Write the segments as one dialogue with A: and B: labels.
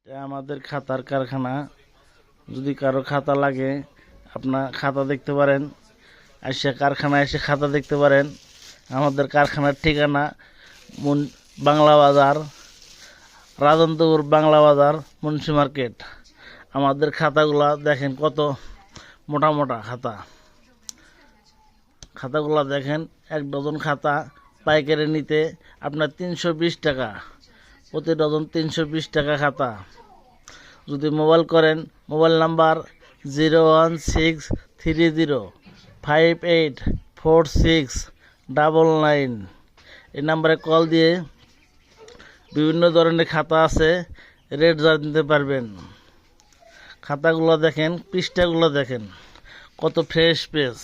A: এটা আমাদের খাতার কারখানা। যদি কারো খাতা লাগে আপনার খাতা দেখতে পারেন, এসে কারখানায় এসে খাতা দেখতে পারেন। আমাদের কারখানার ঠিকানা বাংলা বাজার, রাজন্তপুর বাংলা বাজার, মুন্সি মার্কেট। আমাদের খাতাগুলা দেখেন কত মোটা মোটা খাতা। খাতাগুলা দেখেন, 1 ডজন খাতা পাইকারি নিতে আপনার 320 টাকা, প্রতি ডজন 320 টাকা খাতা। যদি মোবাইল করেন, মোবাইল নাম্বার 01630584699। এই নাম্বারে কল দিয়ে বিভিন্ন ধরনের খাতা আছে, রেট জানতে পারবেন। খাতাগুলো দেখেন, পৃষ্ঠাগুলো দেখেন কত ফ্রেশ পেজ,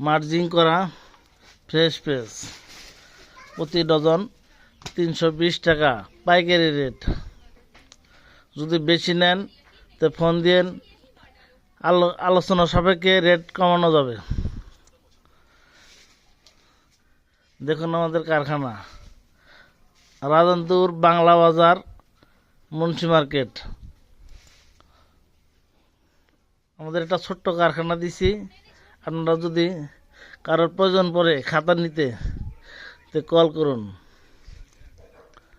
A: মার্জিং করা ফ্রেশ পেজ। প্রতি ডজন 320 টাকা পাইকারি রেট। যদি বেশি নেন তো ফোন দিন, আলোচনা সাপেক্ষে রেট কমানো যাবে। দেখুন আমাদের কারখানা, রাজন্তপুর বাংলা বাজার, মুন্সি মার্কেট। আমাদের একটা ছোট্ট কারখানা দিছি। আপনারা যদি কারোর প্রয়োজন পড়ে খাতা নিতে, তো কল করুন।